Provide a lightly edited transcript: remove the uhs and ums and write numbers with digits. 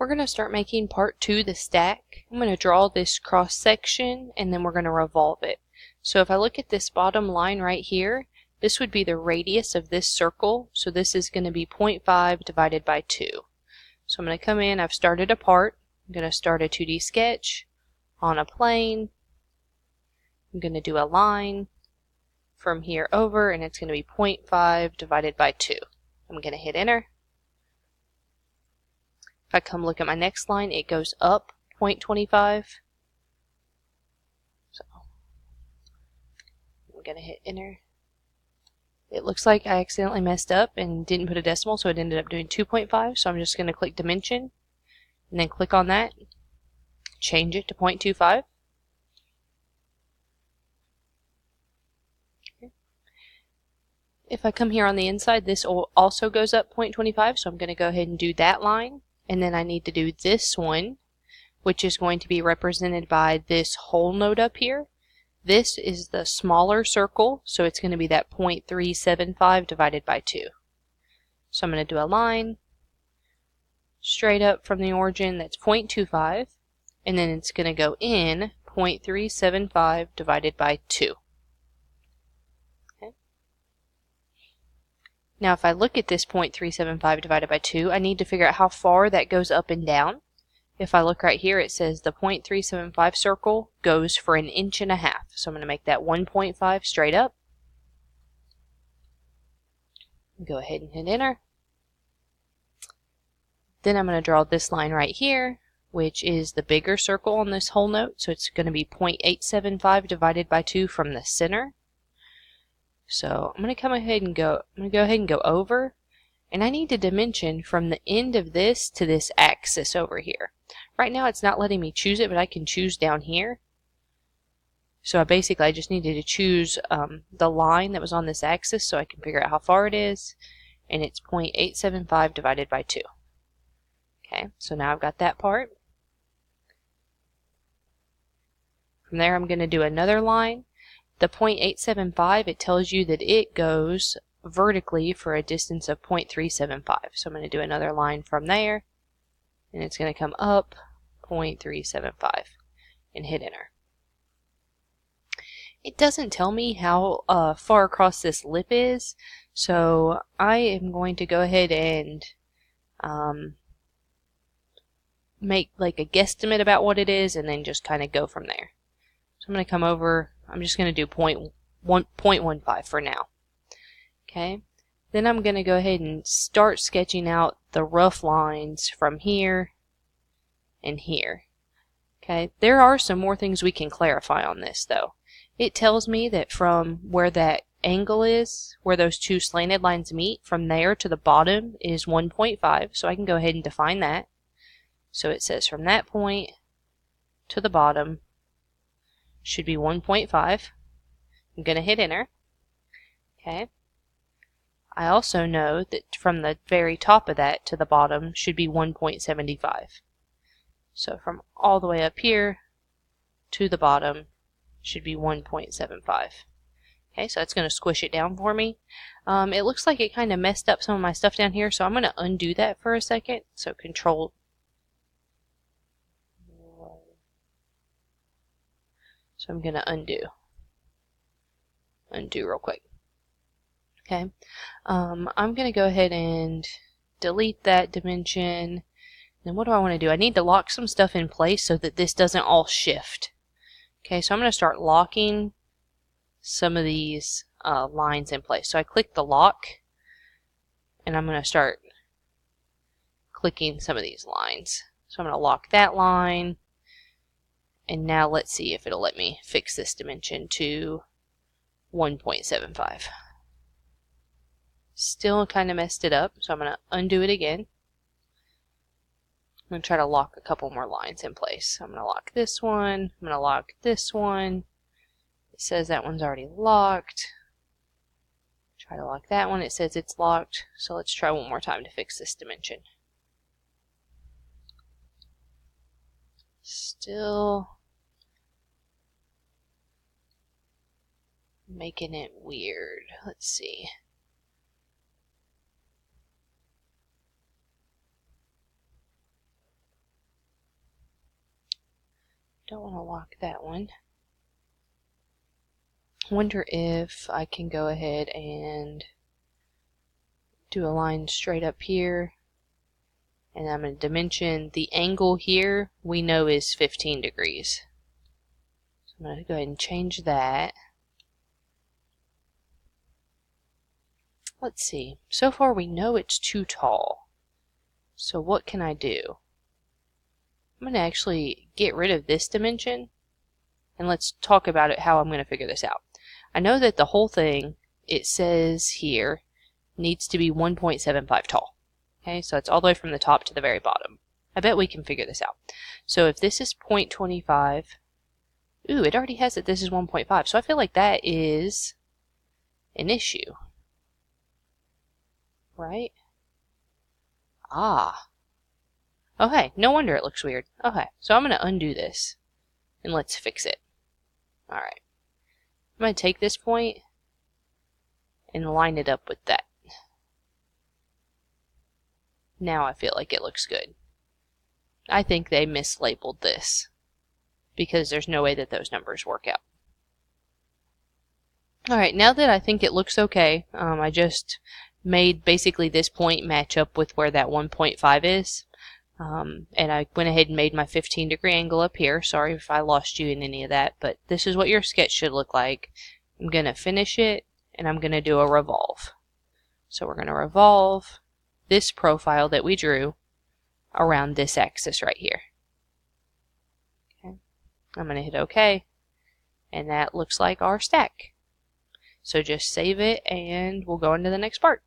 We're going to start making part 2, the stack. I'm going to draw this cross section and then we're going to revolve it. So if I look at this bottom line right here, this would be the radius of this circle. So this is going to be 0.5 divided by 2. So I'm going to come in, I've started a part. I'm going to start a 2D sketch on a plane. I'm going to do a line from here over and it's going to be 0.5 divided by 2. I'm going to hit enter. If I come look at my next line, it goes up 0.25. So I'm going to hit enter. It looks like I accidentally messed up and didn't put a decimal, so it ended up doing 2.5. So I'm just going to click dimension and then click on that, change it to 0.25. If I come here on the inside, this also goes up 0.25, so I'm going to go ahead and do that line. And then I need to do this one, which is going to be represented by this whole node up here. This is the smaller circle, so it's going to be that 0.375 divided by 2. So I'm going to do a line straight up from the origin that's 0.25, and then it's going to go in 0.375 divided by 2. Now if I look at this 0.375 divided by 2, I need to figure out how far that goes up and down. If I look right here, it says the 0.375 circle goes for 1.5 inches. So I'm going to make that 1.5 straight up. Go ahead and hit enter. Then I'm going to draw this line right here, which is the bigger circle on this whole note. So it's going to be 0.875 divided by 2 from the center. So I'm going to go ahead and go over, and I need to dimension from the end of this to this axis over here. Right now it's not letting me choose it, but I can choose down here. So I just needed to choose the line that was on this axis so I can figure out how far it is, and it's 0.875 divided by 2. Okay, so now I've got that part. From there I'm going to do another line. The 0.875, it tells you that it goes vertically for a distance of 0.375. So I'm going to do another line from there, and it's going to come up 0.375 and hit enter. It doesn't tell me how far across this lip is, so I am going to go ahead and make like a guesstimate about what it is and then just kind of go from there. So I'm going to come over, I'm just going to do 0.15 for now. Okay, then I'm going to go ahead and start sketching out the rough lines from here and here. Okay, there are some more things we can clarify on this though. It tells me that from where that angle is, where those two slanted lines meet, from there to the bottom is 1.5, so I can go ahead and define that. So it says from that point to the bottom should be 1.5. I'm going to hit enter. Okay. I also know that from the very top of that to the bottom should be 1.75. So from all the way up here to the bottom should be 1.75. Okay, so that's going to squish it down for me. It looks like it kind of messed up some of my stuff down here, so I'm going to undo that for a second. So Control. So I'm going to undo real quick. Okay, I'm going to go ahead and delete that dimension. Then what do I want to do? I need to lock some stuff in place so that this doesn't all shift. Okay, so I'm going to start locking some of these lines in place. So I click the lock, and I'm going to start clicking some of these lines. So I'm going to lock that line. And now let's see if it'll let me fix this dimension to 1.75. Still kind of messed it up, so I'm going to undo it again. I'm going to try to lock a couple more lines in place. I'm going to lock this one. I'm going to lock this one. It says that one's already locked. Try to lock that one. It says it's locked. So let's try one more time to fix this dimension. Still making it weird. Let's see. Don't want to lock that one. Wonder if I can go ahead and do a line straight up here. And I'm going to dimension the angle here we know is 15 degrees. So I'm going to go ahead and change that. Let's see. So far we know it's too tall. So what can I do? I'm going to actually get rid of this dimension. And let's talk about it, how I'm going to figure this out. I know that the whole thing, it says here, needs to be 1.75 tall. Okay, so it's all the way from the top to the very bottom. I bet we can figure this out. So if this is 0.25, ooh, it already has that this is 1.5. So I feel like that is an issue. Right? Ah. Okay, no wonder it looks weird. Okay, so I'm going to undo this. And let's fix it. Alright. I'm going to take this point and line it up with that. Now I feel like it looks good. I think they mislabeled this because there's no way that those numbers work out. Alright, now that I think it looks okay, I just made basically this point match up with where that 1.5 is. And I went ahead and made my 15-degree angle up here. Sorry if I lost you in any of that, but this is what your sketch should look like. I'm going to finish it, and I'm going to do a revolve. So we're going to revolve this profile that we drew around this axis right here. Okay. I'm going to hit OK, and that looks like our stack. So just save it, and we'll go into the next part.